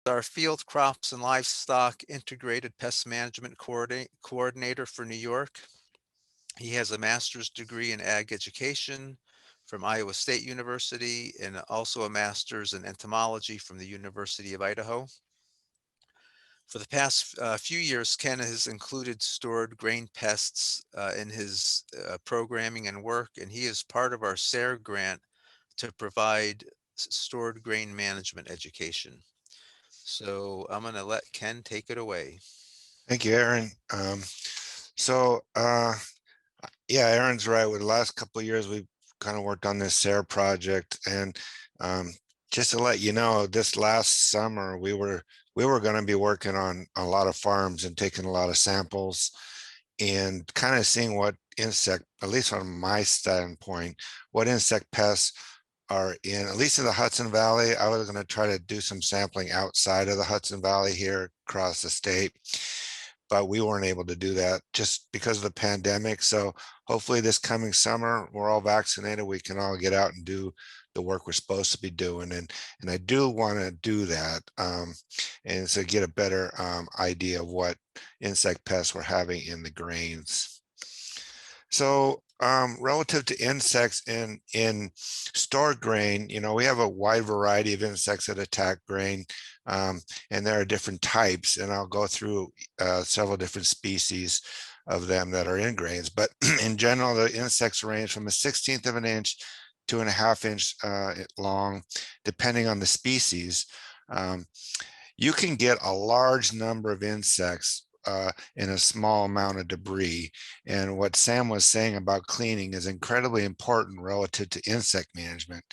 our field crops and livestock integrated pest management coordinator for New York. He has a master's degree in ag education from Iowa State University and also a master's in entomology from the University of Idaho. For the past few years, Ken has included stored grain pests in his programming and work, and he is part of our SARE grant to provide stored grain management education. So I'm going to let Ken take it away. Thank you, Aaron. So, yeah, Aaron's right. With the last couple of years, we've kind of worked on this SARE project, and um, just to let you know, this last summer we were going to be working on a lot of farms and taking a lot of samples and kind of seeing what insect, at least from my standpoint, what insect pests are in, at least in the Hudson Valley. I was going to try to do some sampling outside of the Hudson Valley here across the state, but we weren't able to do that just because of the pandemic. So hopefully this coming summer, we're all vaccinated, we can all get out and do the work we're supposed to be doing. And I do want to do that, and so get a better idea of what insect pests we're having in the grains. So relative to insects in stored grain, we have a wide variety of insects that attack grain, and there are different types, and I'll go through several different species of them that are in grains. But in general, the insects range from a 1/16 of an inch to 1/2 inch long, depending on the species. Um, you can get a large number of insects in a small amount of debris. And what Sam was saying about cleaning is incredibly important relative to insect management.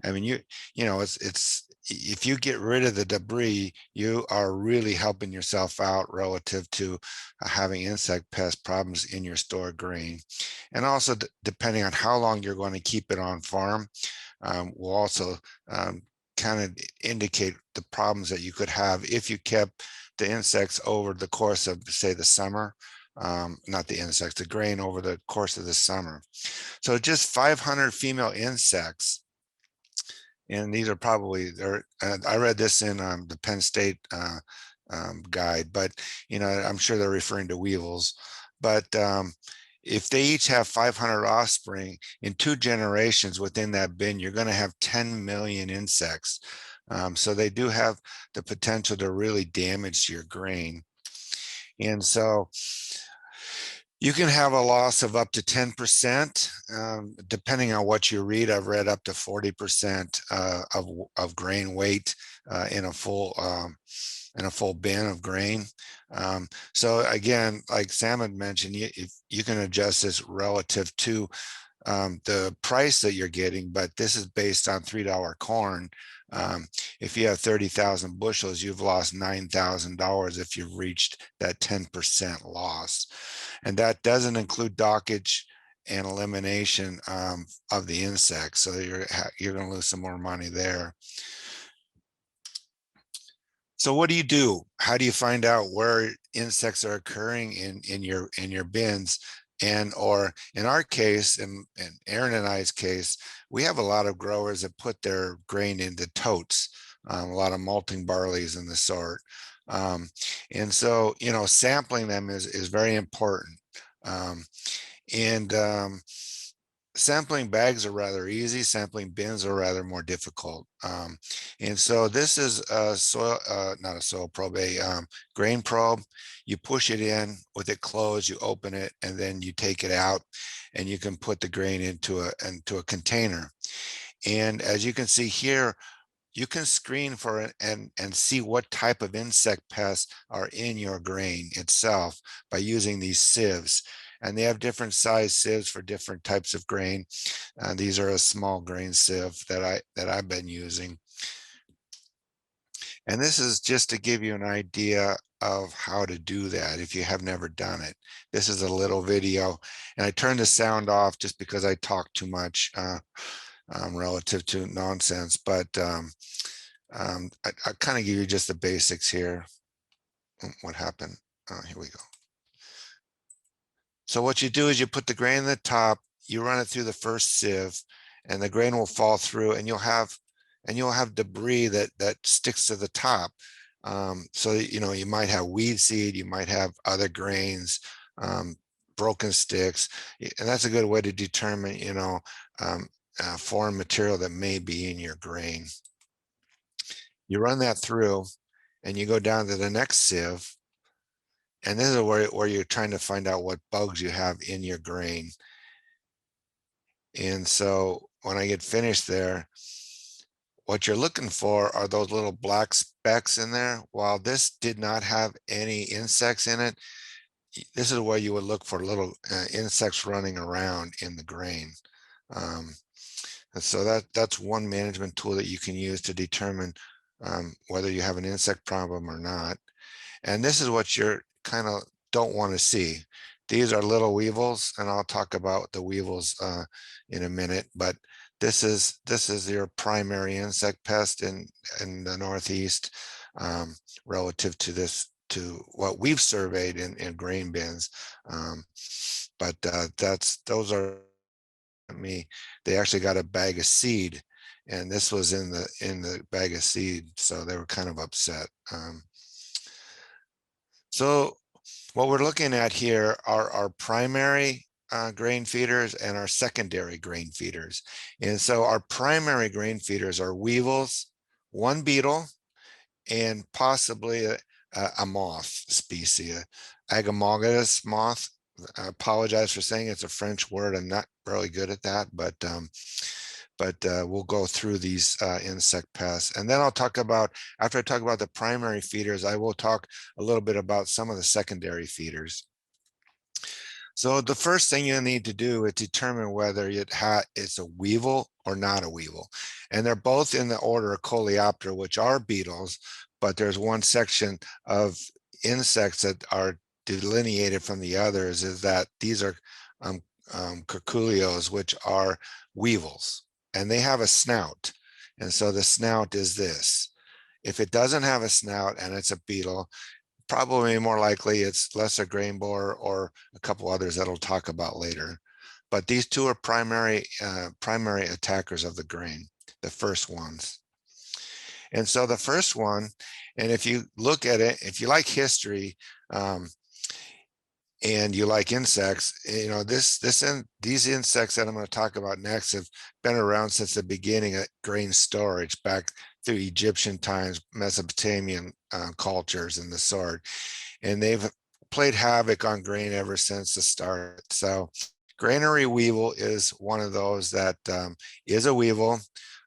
I mean, it's if you get rid of the debris, you are really helping yourself out relative to having insect pest problems in your stored grain. And also, depending on how long you're going to keep it on farm, will also kind of indicate the problems that you could have if you kept the insects over the course of, say, the summer. Not the insects, the grain over the course of the summer. So just 500 female insects, and these are probably, I read this in the Penn State guide, but I'm sure they're referring to weevils. But if they each have 500 offspring in 2 generations within that bin, you're going to have 10 million insects. So they do have the potential to really damage your grain. And so you can have a loss of up to 10%, depending on what you read. I've read up to 40% of grain weight in a full bin of grain. So again, like Sam had mentioned, you can adjust this relative to the price that you're getting, but this is based on $3 corn. If you have 30,000 bushels, you've lost $9,000 if you've reached that 10% loss. And that doesn't include dockage and elimination of the insects. So you're going to lose some more money there. So what do you do? How do you find out where insects are occurring in your bins? And or in our case, in Aaron and I's case, we have a lot of growers that put their grain into totes, a lot of malting barleys and the sort. And so, sampling them is very important. And sampling bags are rather easy. Sampling bins are rather more difficult. And so this is a soil, not a soil probe, a grain probe. You push it in with it closed, you open it, and then you take it out, and you can put the grain into a container. And as you can see here, you can screen for it and see what type of insect pests are in your grain itself by using these sieves. And they have different size sieves for different types of grain. These are a small grain sieve that I've been using. And this is just to give you an idea of how to do that if you have never done it. This is a little video, and I turned the sound off just because I talk too much relative to nonsense, but I kind of give you just the basics here. What happened? Here we go. So what you do is you put the grain in the top, you run it through the first sieve, and the grain will fall through, and you'll have debris that sticks to the top. So, you might have weed seed, you might have other grains, broken sticks, and that's a good way to determine, um, foreign material that may be in your grain. You run that through and you go down to the next sieve, and this is where you're trying to find out what bugs you have in your grain. And so when I get finished there, what you're looking for are those little black specks in there. While this did not have any insects in it, this is where you would look for little insects running around in the grain. Um, and so that's one management tool that you can use to determine whether you have an insect problem or not. And this is what you're kind of don't want to see. These are little weevils, and I'll talk about the weevils in a minute, but this is your primary insect pest in the Northeast, um, relative to to what we've surveyed in grain bins. Um, but those are me. They actually got a bag of seed, and this was in the bag of seed, so they were kind of upset. So what we're looking at here are our primary grain feeders and our secondary grain feeders. And so our primary grain feeders are weevils, one beetle, and possibly a moth species, Agamogus moth. I apologize for saying it's a French word. I'm not really good at that, but we'll go through these insect pests. And then after I talk about the primary feeders, I will talk a little bit about some of the secondary feeders. So the first thing you need to do is determine whether it's a weevil or not a weevil. And they're both in the order of Coleoptera, which are beetles, but there's one section of insects that are delineated from the others, is that these are curculios, which are weevils, and they have a snout. And so the snout is this. If it doesn't have a snout and it's a beetle, probably more likely it's lesser grain borer or a couple others that I'll talk about later. But these two are primary attackers of the grain, the first ones. And so the first one, and if you look at it, if you like history, and you like insects, these insects that I'm going to talk about next have been around since the beginning of grain storage, back through Egyptian times, Mesopotamian cultures and the sort, and they've played havoc on grain ever since the start. So granary weevil is one of those that is a weevil.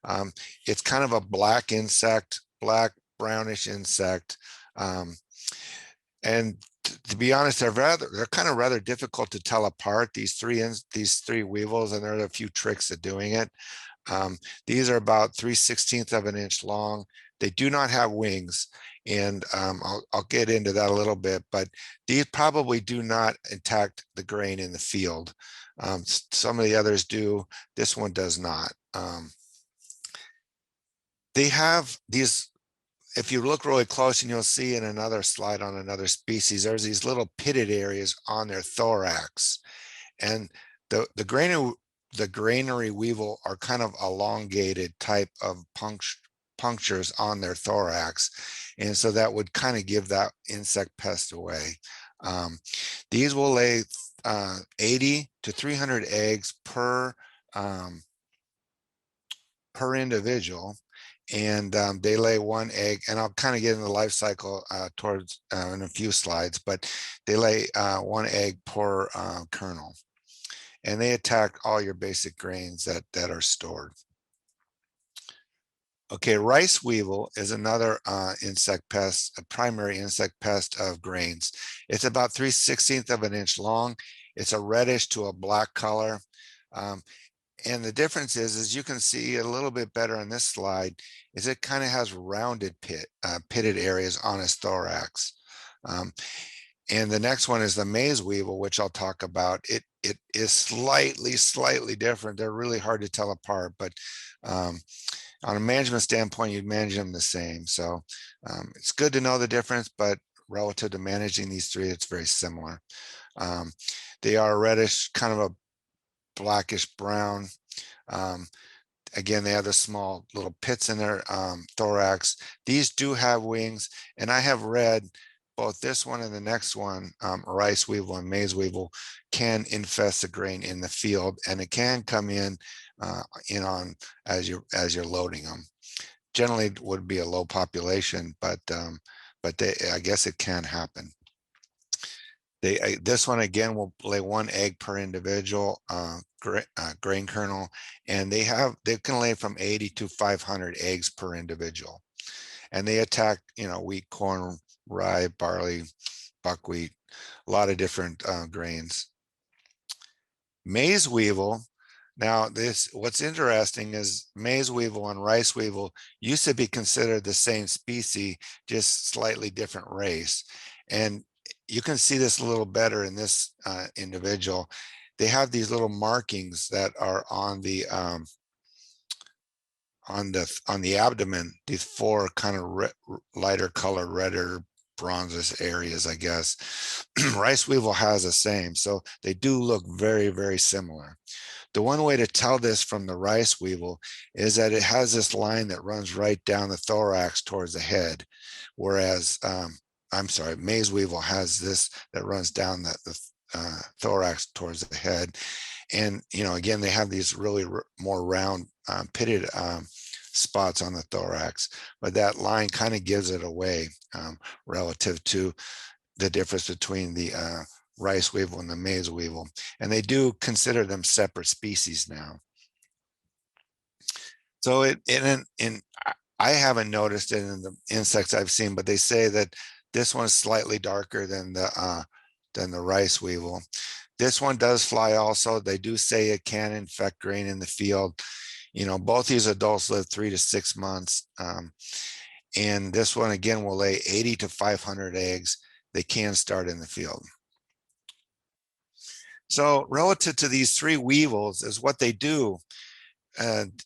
Um, it's kind of a black insect, black brownish insect. And to be honest, they're kind of rather difficult to tell apart, these three weevils, and there are a few tricks at doing it. These are about 3/16 of an inch long. They do not have wings, and I'll get into that a little bit, but these probably do not attack the grain in the field. Some of the others do. This one does not. They have these, if you look really close, and you'll see in another slide on another species, there's these little pitted areas on their thorax. And the granary weevil are kind of elongated type of punctures on their thorax. And so that would kind of give that insect pest away. These will lay 80 to 300 eggs per individual, and they lay one egg, and I'll kind of get into the life cycle towards in a few slides, but they lay one egg per kernel, and they attack all your basic grains that are stored. Okay, rice weevil is another insect pest, a primary insect pest of grains. It's about 3/16 of an inch long. It's a reddish to a black color. And the difference is, as you can see a little bit better on this slide, is it kind of has rounded pitted areas on its thorax. And the next one is the maize weevil, which I'll talk about. It is slightly different. They're really hard to tell apart, but on a management standpoint, you'd manage them the same. So it's good to know the difference, but relative to managing these three, it's very similar. They are reddish, kind of a blackish brown. Again, they have the small little pits in their thorax. These do have wings, and I have read both this one and the next one, rice weevil and maize weevil, can infest the grain in the field, and it can come in on as you're loading them. Generally, it would be a low population, but I guess it can happen. This one again will lay one egg per individual grain kernel, and they can lay from 80 to 500 eggs per individual. And they attack, wheat, corn, rye, barley, buckwheat, a lot of different grains. Maize weevil. Now, what's interesting is maize weevil and rice weevil used to be considered the same species, just slightly different race. And you can see this a little better in this individual. They have these little markings that are on the abdomen. These four kind of lighter color, redder, bronzes areas, I guess. Rice weevil has the same, so they do look very, very similar. The one way to tell this from the rice weevil is that it has this line that runs right down the thorax towards the head, whereas I'm sorry, maize weevil has this that runs down the thorax towards the head. And again, they have these really more round pitted spots on the thorax, but that line kind of gives it away relative to the difference between the rice weevil and the maize weevil. And they do consider them separate species now. So I haven't noticed it in the insects I've seen, but they say that this one's slightly darker than the rice weevil. This one does fly also. They do say it can infect grain in the field. Both these adults live 3 to 6 months. And this one, again, will lay 80 to 500 eggs. They can start in the field. So relative to these three weevils is what they do,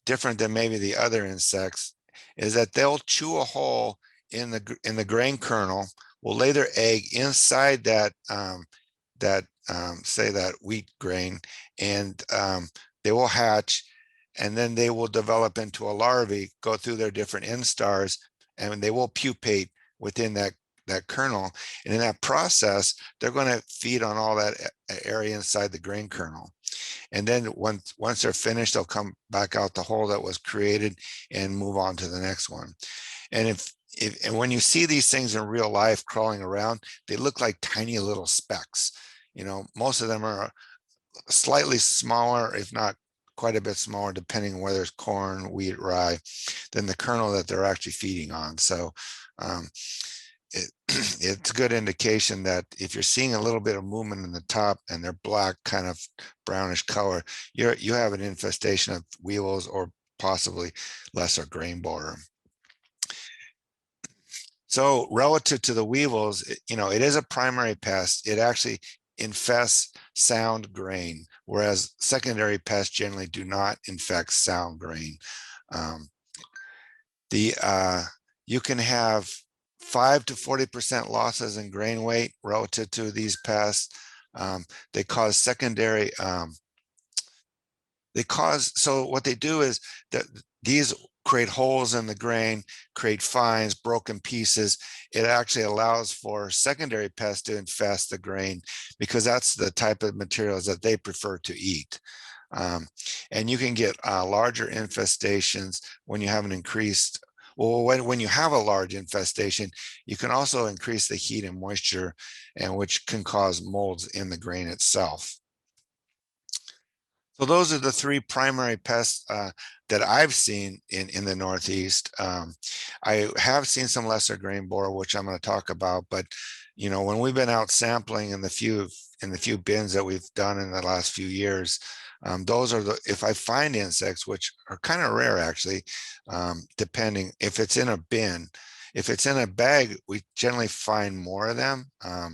different than maybe the other insects, is that they'll chew a hole in the grain kernel, will lay their egg inside that say that wheat grain, and they will hatch, and then they will develop into a larvae, go through their different instars, and they will pupate within that kernel. And in that process, they're going to feed on all that area inside the grain kernel. And then once they're finished, they'll come back out the hole that was created and move on to the next one. And and when you see these things in real life crawling around, they look like tiny little specks. Most of them are slightly smaller, if not quite a bit smaller, depending on whether it's corn, wheat, rye, than the kernel that they're actually feeding on. So it's a good indication that if you're seeing a little bit of movement in the top and they're black, kind of brownish color, you have an infestation of weevils or possibly lesser grain borer. So relative to the weevils, it is a primary pest. It actually infests sound grain, whereas secondary pests generally do not infect sound grain. You can have 5 to 40% losses in grain weight relative to these pests. They cause secondary. So what they do is that these create holes in the grain, create fines, broken pieces. It actually allows for secondary pests to infest the grain because that's the type of materials that they prefer to eat. And you can get larger infestations when you have an increased, well, when you have a large infestation, you can also increase the heat and moisture, and which can cause molds in the grain itself. So those are the three primary pests that I've seen in the Northeast. I have seen some lesser grain borer, which I'm going to talk about. But when we've been out sampling in the few bins that we've done in the last few years, those are if I find insects, which are kind of rare actually, depending if it's in a bin. If it's in a bag, we generally find more of them, or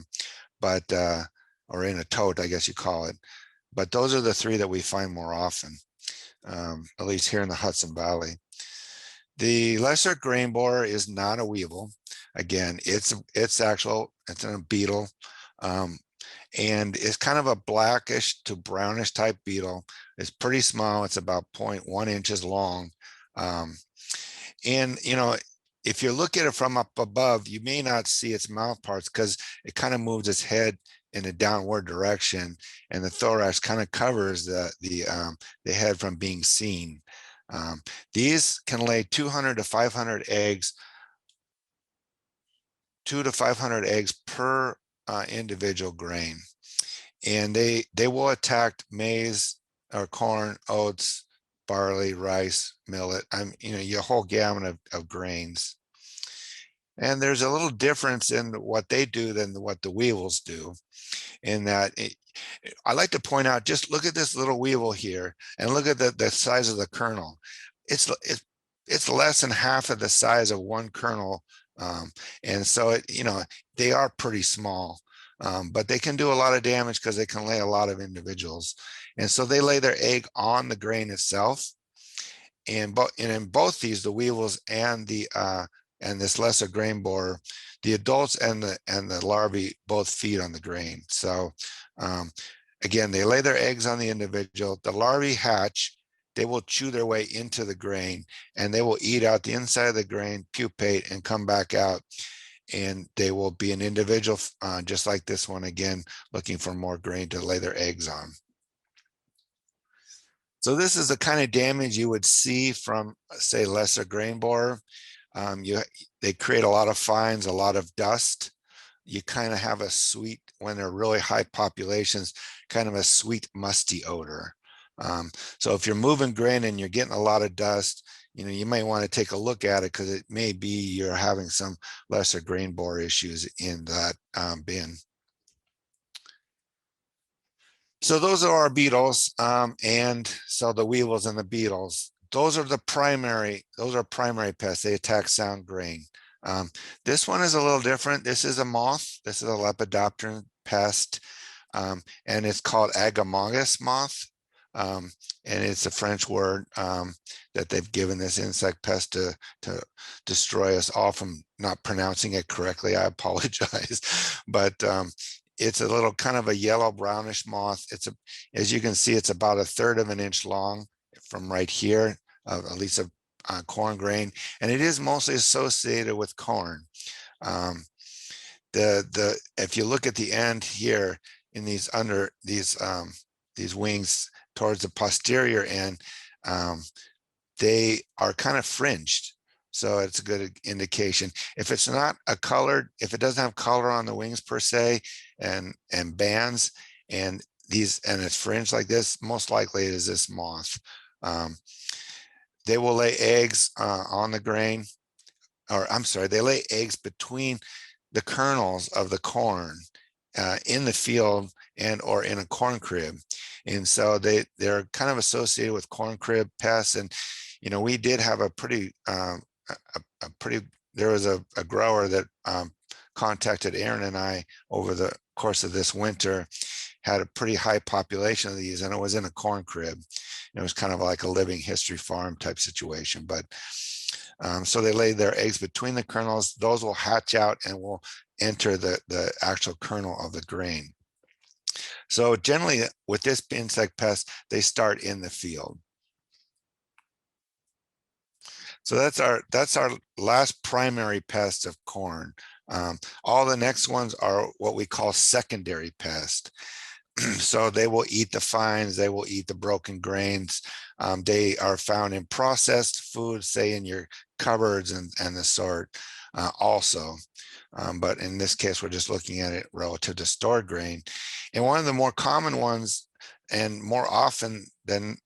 in a tote, I guess you call it. But those are the three that we find more often, at least here in the Hudson Valley. The lesser grain borer is not a weevil. Again, it's a beetle. and it's kind of a blackish to brownish type beetle. It's pretty small. It's about 0.1 inches long. Um, and, if you look at it from up above, you may not see its mouth parts because it kind of moves its head in a downward direction, and the thorax kind of covers the head from being seen. Um, these can lay 200 to 500 eggs, 200 to 500 eggs per individual grain, and they will attack maize or corn, oats, barley, rice, millet. Your whole gamut of grains. And there's a little difference in what they do than what the weevils do, in that I like to point out, just look at this little weevil here and look at the size of the kernel. It's less than half of the size of one kernel. And so they are pretty small, but they can do a lot of damage because they can lay a lot of individuals. And so they lay their egg on the grain itself. And in both these, the weevils and this lesser grain borer, the adults and the larvae both feed on the grain. So again, they lay their eggs on the individual. The larvae hatch. They will chew their way into the grain, and they will eat out the inside of the grain, pupate, and come back out. And they will be an individual, just like this one again, looking for more grain to lay their eggs on. So this is the kind of damage you would see from, say, lesser grain borer. They create a lot of fines, a lot of dust. You kind of have a sweet, when they're really high populations, kind of a sweet, musty odor. So if you're moving grain and you're getting a lot of dust, you may want to take a look at it, because it may be you're having some lesser grain borer issues in that bin. So those are our beetles, and so the weevils and the beetles. Those are primary pests. They attack sound grain. This one is a little different. This is a moth. This is a lepidopteran pest, and it's called Agamongus moth. And it's a French word that they've given this insect pest to destroy us all from not pronouncing it correctly. I apologize, but it's a little kind of a yellow brownish moth. As you can see, it's about 1/3 of an inch long from right here, at least a corn grain, and it is mostly associated with corn. If you look at the end here in these wings towards the posterior end, they are kind of fringed. So it's a good indication. If it's not if it doesn't have color on the wings per se, and bands, and it's fringed like this, most likely it is this moth. They will lay eggs on the grain, or I'm sorry, they lay eggs between the kernels of the corn in the field or in a corn crib. And so they're kind of associated with corn crib pests. And, we did have there was a grower that contacted Aaron and I over the course of this winter, had a pretty high population of these, and it was in a corn crib. It was kind of like a living history farm type situation. But so they lay their eggs between the kernels. Those will hatch out and will enter the actual kernel of the grain. So generally with this insect pest, they start in the field. So that's our last primary pest of corn. All the next ones are what we call secondary pests. So they will eat the fines, they will eat the broken grains. They are found in processed foods, say in your cupboards and the sort also. But in this case, we're just looking at it relative to stored grain. And one of the more common ones, and more often than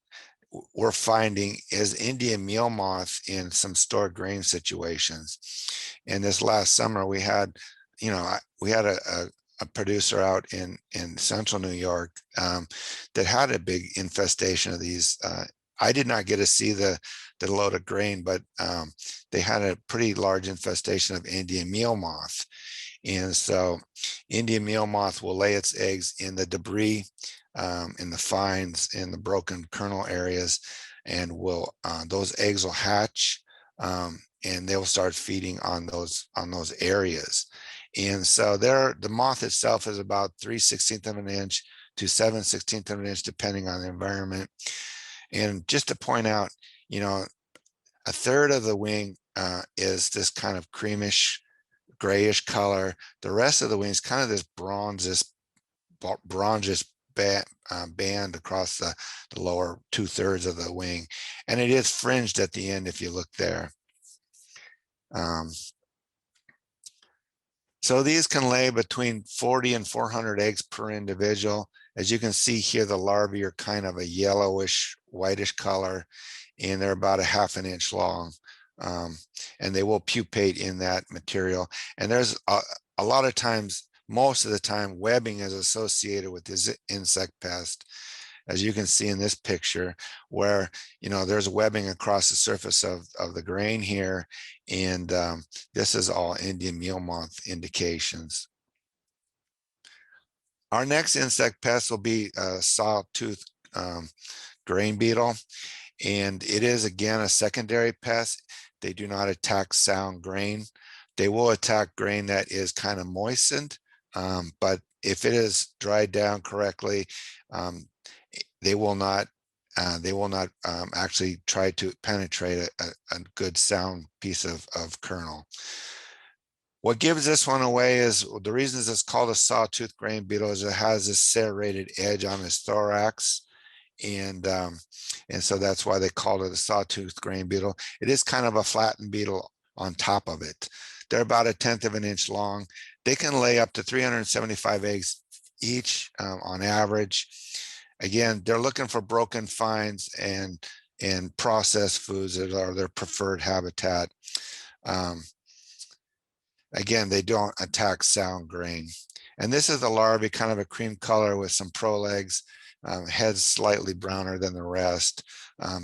we're finding, is Indian meal moth in some stored grain situations. And this last summer, we had a producer out in central New York that had a big infestation of these. I did not get to see the load of grain, but they had a pretty large infestation of Indian meal moth. And so Indian meal moth will lay its eggs in the debris, in the fines, in the broken kernel areas, and those eggs will hatch, and they'll start feeding on those areas. And so the moth itself is about 3/16 of an inch to 7/16 of an inch, depending on the environment. And just to point out, you know, a third of the wing is this kind of creamish, grayish color. The rest of the wing is kind of this bronzish band across the lower 2/3 of the wing. And it is fringed at the end if you look there. Um, So these can lay between 40 and 400 eggs per individual. As you can see here, the larvae are kind of a yellowish, whitish color, and they're about a half an inch long. Um, and they will pupate in that material. And there's a lot of times, most of the time, webbing is associated with this insect pest, as you can see in this picture, where there's webbing across the surface of the grain here, and this is all Indian meal moth indications. Our next insect pest will be a sawtooth grain beetle, and it is again a secondary pest. They do not attack sound grain. They will attack grain that is kind of moistened, but if it is dried down correctly, um, they will not actually try to penetrate a good sound piece of kernel. What gives this one away is the reasons it's called a sawtooth grain beetle is it has this serrated edge on its thorax. And so that's why they called it a sawtooth grain beetle. It is kind of a flattened beetle on top of it. They're about 1/10 of an inch long. They can lay up to 375 eggs each on average. Again, they're looking for broken fines and processed foods that are their preferred habitat. Um, Again, they don't attack sound grain. And this is the larvae, kind of a cream color with some prolegs, heads slightly browner than the rest,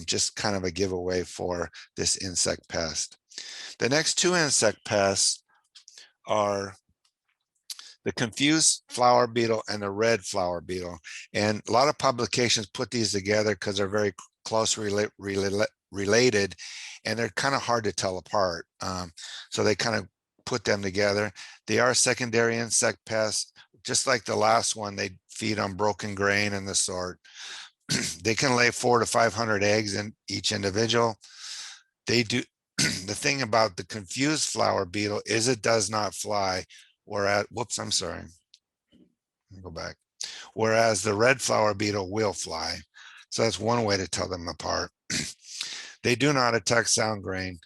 just kind of a giveaway for this insect pest. The next two insect pests are the confused flower beetle and the red flower beetle. And a lot of publications put these together because they're very closely related, and they're kind of hard to tell apart. So they kind of put them together. They are secondary insect pests. Just like the last one, they feed on broken grain and the sort. They can lay 400 to 500 eggs in each individual. They do. The thing about the confused flower beetle is it does not fly. Whereas, whoops, I'm sorry. Let me go back. Whereas the red flower beetle will fly. So that's one way to tell them apart. They do not attack sound grain.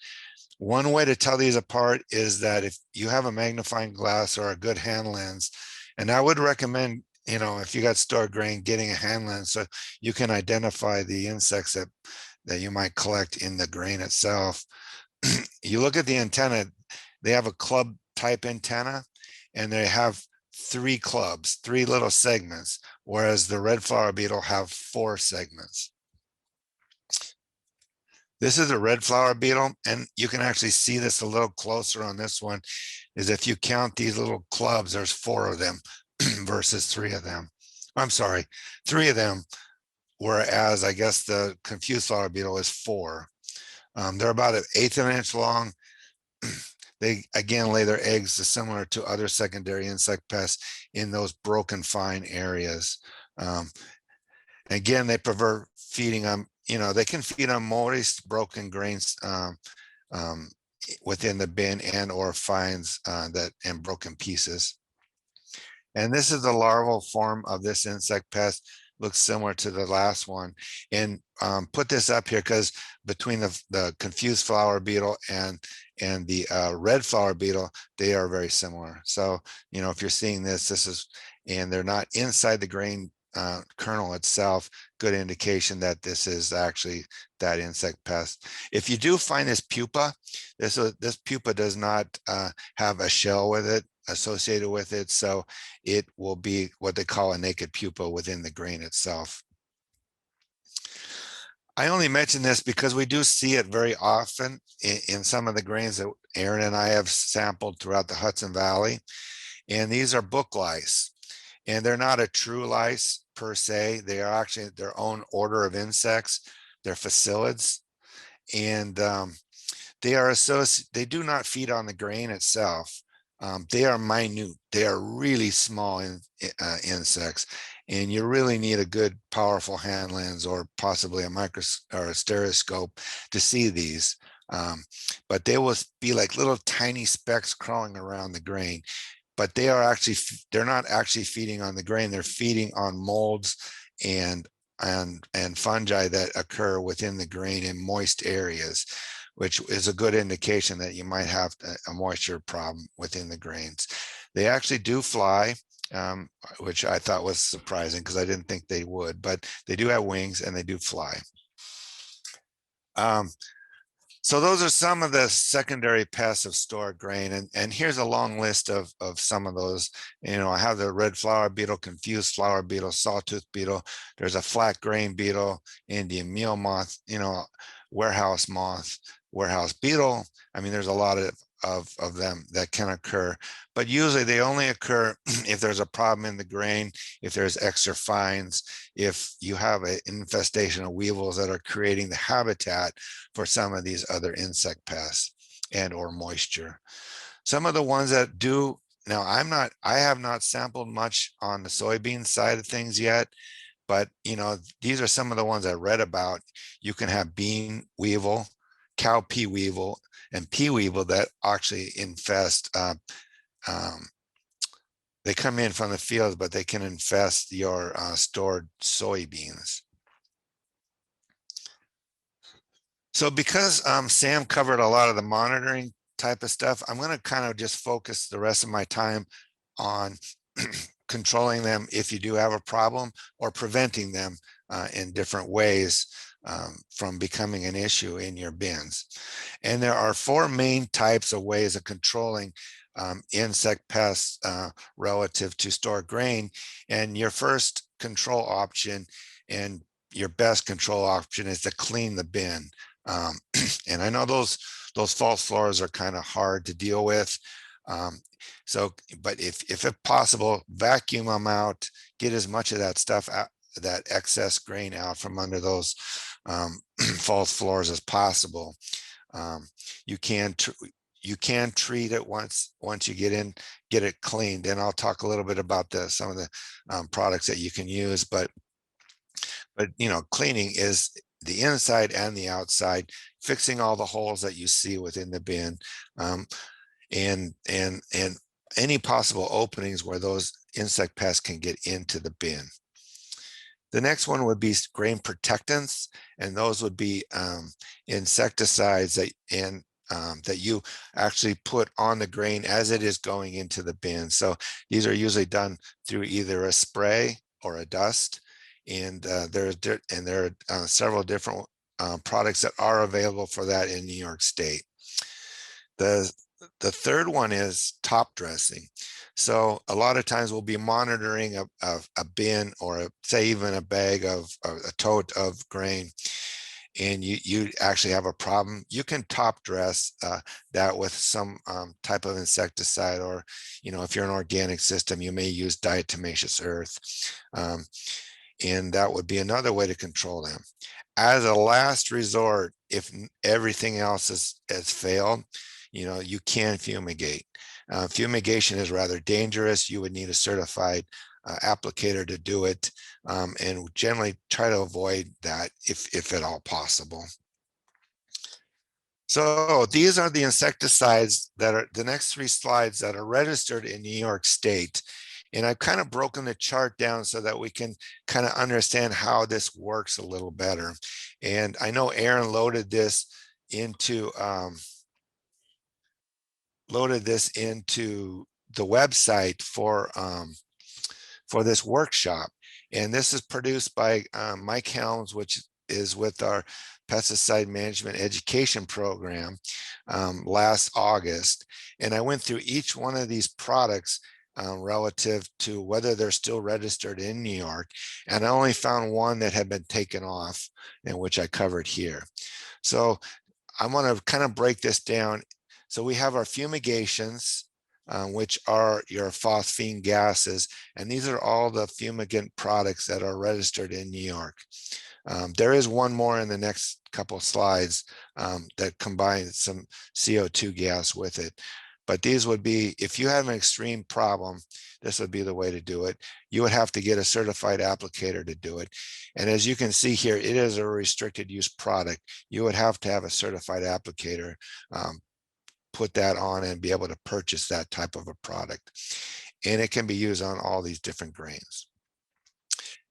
One way to tell these apart is that if you have a magnifying glass or a good hand lens, and I would recommend, if you got stored grain, getting a hand lens so you can identify the insects that you might collect in the grain itself. You look at the antenna, they have a club type antenna, and they have 3 clubs, 3 little segments, whereas the red flower beetle have 4 segments. This is a red flower beetle, and you can actually see this a little closer on this one, is if you count these little clubs, there's 4 of them versus 3 of them. I'm sorry, 3 of them, whereas I guess the confused flower beetle is 4. They're about 1/8 of an inch long. They again lay their eggs similar to other secondary insect pests in those broken fine areas. Again, they prefer feeding on, they can feed on moist broken grains um, within the bin and or fines and broken pieces. And this is the larval form of this insect pest. Looks similar to the last one. And put this up here because between the confused flower beetle and the red flower beetle, they are very similar. So, if you're seeing this and they're not inside the grain kernel itself, good indication that this is actually that insect pest. If you do find this pupa, this pupa does not have a shell with it associated with it, so it will be what they call a naked pupa within the grain itself. I only mention this because we do see it very often in some of the grains that Aaron and I have sampled throughout the Hudson Valley, and these are book lice. And they're not a true lice per se. They are actually their own order of insects. They're facilids. And they do not feed on the grain itself. They are minute. They are really small insects, and you really need a good, powerful hand lens or possibly a or a stereoscope to see these. Um, but they will be like little tiny specks crawling around the grain. But they are actually they're not actually feeding on the grain. They're feeding on molds and and fungi that occur within the grain in moist areas, which is a good indication that you might have a moisture problem within the grains. They actually do fly, which I thought was surprising because I didn't think they would, but they do have wings and they do fly. Um, so those are some of the secondary pests of stored grain. And here's a long list of some of those. I have the red flower beetle, confused flower beetle, sawtooth beetle. There's a flat grain beetle, Indian meal moth, warehouse moth, warehouse beetle. I mean, there's a lot of them that can occur, but usually they only occur if there's a problem in the grain, if there's extra fines, if you have an infestation of weevils that are creating the habitat for some of these other insect pests and or moisture. Some of the ones that do, now I have not sampled much on the soybean side of things yet, but these are some of the ones I read about. You can have bean weevil, cow pea weevil, and pea weevil that actually infest. Um, they come in from the fields, but they can infest your stored soybeans. So because Sam covered a lot of the monitoring type of stuff, I'm going to kind of just focus the rest of my time on controlling them if you do have a problem, or preventing them in different ways from becoming an issue in your bins. And there are four main types of ways of controlling insect pests relative to stored grain. And your first control option and your best control option is to clean the bin. Um, and I know those false floors are kind of hard to deal with. But if possible, vacuum them out, get as much of that stuff out, that excess grain out from under those false floors as possible. Um, you can you can treat it once you get it cleaned, and I'll talk a little bit about some of the products that you can use. But cleaning is the inside and the outside, fixing all the holes that you see within the bin, and any possible openings where those insect pests can get into the bin. The next one would be grain protectants, and those would be insecticides that you actually put on the grain as it is going into the bin. So these are usually done through either a spray or a dust, and there are several different products that are available for that in New York State. The third one is top dressing. So a lot of times we'll be monitoring a bin, or say even a bag of a tote of grain, and you actually have a problem. You can top dress that with some type of insecticide, or if you're an organic system, you may use diatomaceous earth, and that would be another way to control them. As a last resort, if everything else has failed, you can fumigate. Fumigation is rather dangerous. You would need a certified applicator to do it, and generally try to avoid that if at all possible. So these are the insecticides that are the next three slides that are registered in New York State. And I've kind of broken the chart down so that we can kind of understand how this works a little better. And I know Aaron loaded this into the website for this workshop. And this is produced by Mike Helms, which is with our pesticide management education program last August. And I went through each one of these products relative to whether they're still registered in New York. And I only found one that had been taken off, and which I covered here. So I want to kind of break this down. So we have our fumigations, which are your phosphine gases. And these are all the fumigant products that are registered in New York. There is one more in the next couple of slides that combines some CO2 gas with it. But these would be, if you have an extreme problem, this would be the way to do it. You would have to get a certified applicator to do it. And as you can see here, it is a restricted use product. You would have to have a certified applicator put that on and be able to purchase that type of a product. And it can be used on all these different grains.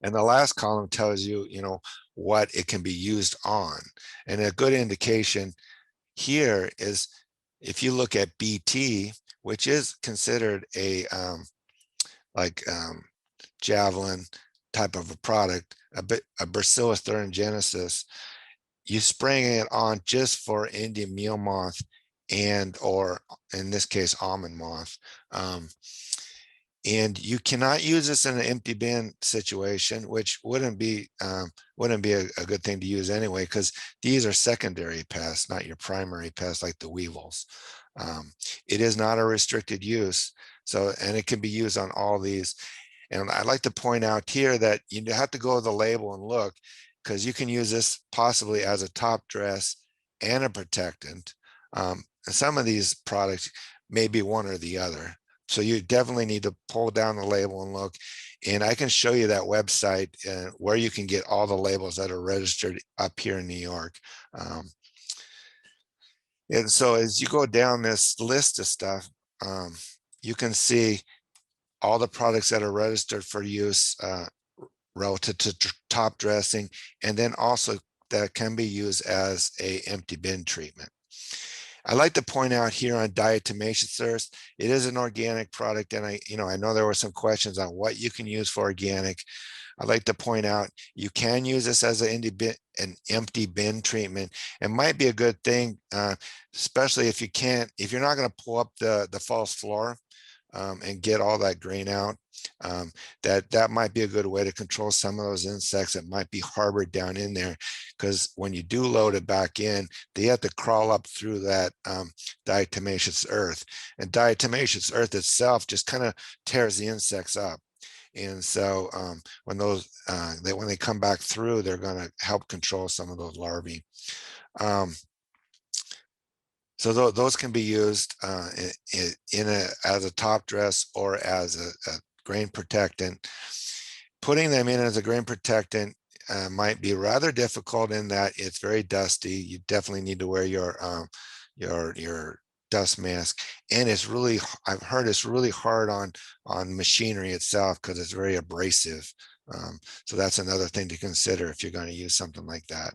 And the last column tells you, what it can be used on. And a good indication here is if you look at BT, which is considered a javelin type of a product, a Bacillus thuringiensis, you spraying it on just for Indian meal moth and or in this case almond moth. And you cannot use this in an empty bin situation, which wouldn't be a good thing to use anyway, because these are secondary pests, not your primary pests like the weevils. It is not a restricted use, so and it can be used on all these. And I'd like to point out here that you have to go to the label and look, because you can use this possibly as a top dress and a protectant. And some of these products may be one or the other. So you definitely need to pull down the label and look. And I can show you that website where you can get all the labels that are registered up here in New York. And so as you go down this list of stuff, you can see all the products that are registered for use relative to top dressing, and then also that can be used as a empty bin treatment. I like to point out here on diatomaceous earth, it is an organic product, and I know there were some questions on what you can use for organic. I'd like to point out you can use this as an empty bin treatment. It might be a good thing, especially if you're not going to pull up the false floor and get all that grain out. That might be a good way to control some of those insects that might be harbored down in there, because when you do load it back in, they have to crawl up through that diatomaceous earth, and diatomaceous earth itself just kind of tears the insects up. And so when they come back through, they're going to help control some of those larvae. So those can be used as a top dress or as a grain protectant. Putting them in as a grain protectant might be rather difficult in that it's very dusty. You definitely need to wear your dust mask, and I've heard it's really hard on machinery itself because it's very abrasive. So that's another thing to consider if you're going to use something like that.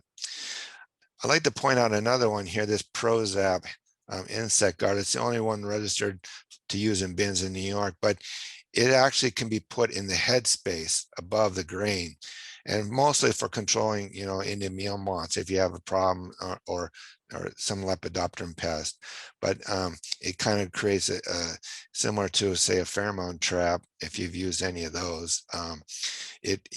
I'd like to point out another one here, this Prozap insect guard. It's the only one registered to use in bins in New York, but it actually can be put in the headspace above the grain, and mostly for controlling, Indian meal moths if you have a problem or some lepidopteran pest. But it kind of creates a similar to, say, a pheromone trap. If you've used any of those, it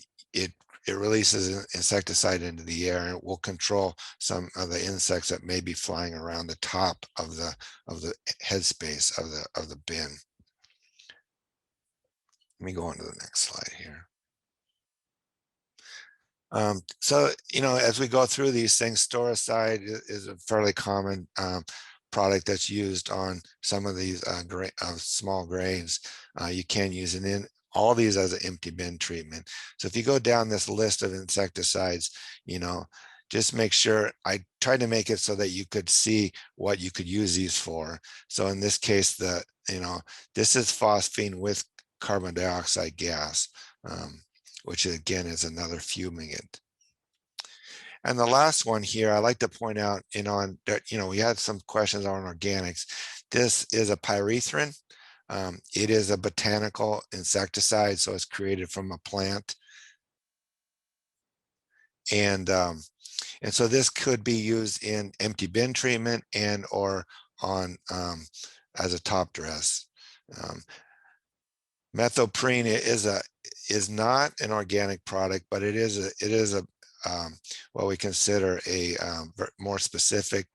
releases an insecticide into the air, and it will control some of the insects that may be flying around the top of the headspace of the bin. Let me go on to the next slide here. So, as we go through these things, Storicide is a fairly common product that's used on some of these small grains. You can use it in all these as an empty bin treatment. So if you go down this list of insecticides, just make sure, I tried to make it so that you could see what you could use these for. So in this case, this is phosphine with carbon dioxide gas, which again is another fumigant. And the last one here, I like to point out, we had some questions on organics. This is a pyrethrin. It is a botanical insecticide, so it's created from a plant. And so this could be used in empty bin treatment and or on as a top dress. Methoprene is not an organic product, but it is a what we consider a more specific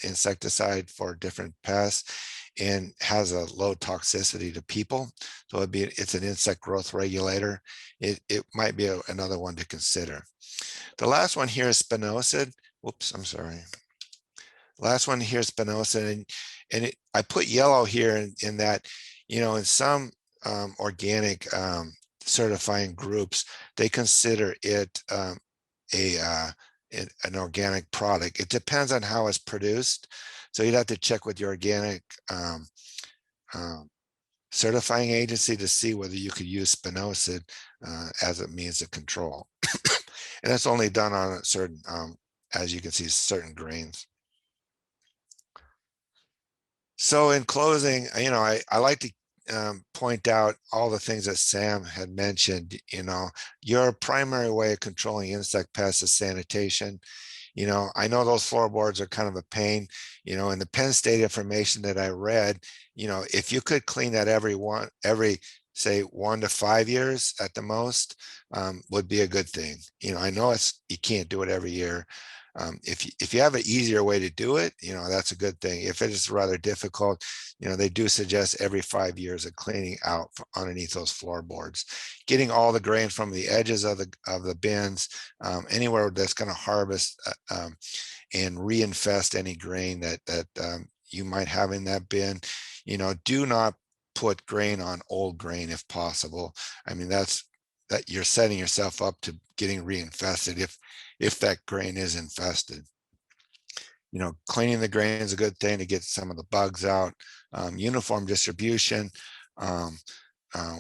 insecticide for different pests, and has a low toxicity to people. So it's an insect growth regulator. It might be another one to consider. The last one here is spinosad. Whoops, I'm sorry. Last one here is spinosad, And I put yellow here in that, in some organic certifying groups, they consider it a an organic product. It depends on how it's produced. So you'd have to check with your organic um, certifying agency to see whether you could use spinosad as a means of control. And that's only done on a certain, as you can see, certain grains. So in closing, I like to point out all the things that Sam had mentioned. Your primary way of controlling insect pests is sanitation. I know those floorboards are kind of a pain. In the Penn State information that I read, if you could clean that every say 1 to 5 years at the most, would be a good thing. I know you can't do it every year. If you have an easier way to do it, that's a good thing. If it is rather difficult, they do suggest every 5 years of cleaning out underneath those floorboards, getting all the grain from the edges of the bins, anywhere that's going to harvest and reinfest any grain that you might have in that bin. Do not put grain on old grain if possible. I mean, that you're setting yourself up to getting reinfested if that grain is infested. Cleaning the grain is a good thing to get some of the bugs out. Uniform distribution,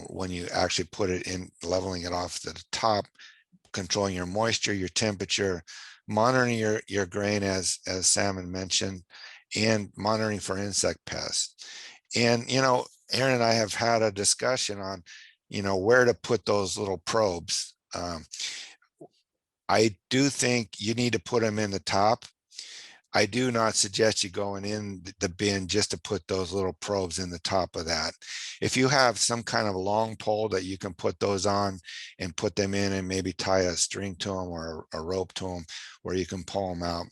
when you actually put it in, leveling it off to the top, controlling your moisture, your temperature, monitoring your grain as Salmon mentioned, and monitoring for insect pests. And Aaron and I have had a discussion on where to put those little probes. I do think you need to put them in the top. I do not suggest you going in the bin just to put those little probes in the top of that. If you have some kind of long pole that you can put those on and put them in and maybe tie a string to them or a rope to them where you can pull them out.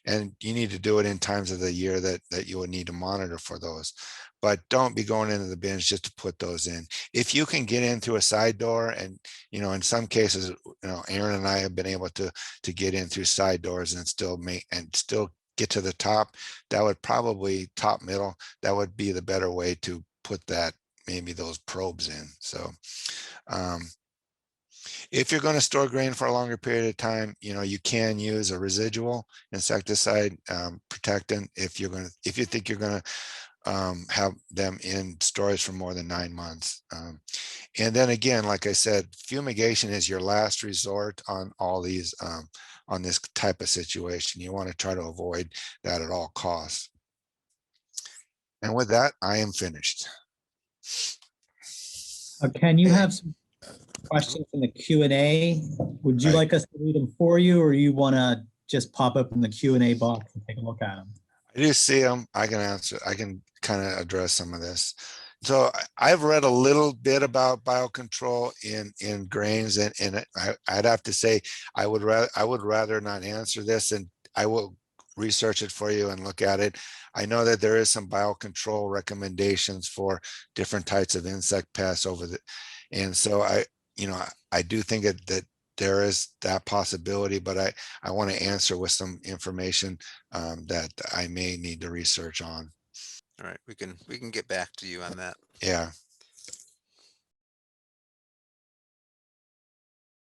And you need to do it in times of the year that you would need to monitor for those. But don't be going into the bins just to put those in. If you can get in through a side door, and in some cases, Aaron and I have been able to get in through side doors and still get to the top, that would probably top middle, that would be the better way to put that, maybe those probes in. So if you're going to store grain for a longer period of time, you can use a residual insecticide protectant if you think you're going to have them in storage for more than 9 months. And then again, like I said, fumigation is your last resort on all these, on this type of situation. You want to try to avoid that at all costs. And with that, I am finished. Ken, you Okay. have some questions in the Q&A. Would you Right. like us to read them for you, or you want to just pop up in the Q&A box and take a look at them? I do see them. I can answer. I can kind of address some of this. So I've read a little bit about biocontrol in grains, and I'd have to say I would rather not answer this, and I will research it for you and look at it. I know that there is some biocontrol recommendations for different types of insect pests and so I do think that there is that possibility, but I want to answer with some information that I may need to research on. All right, we can get back to you on that. Yeah.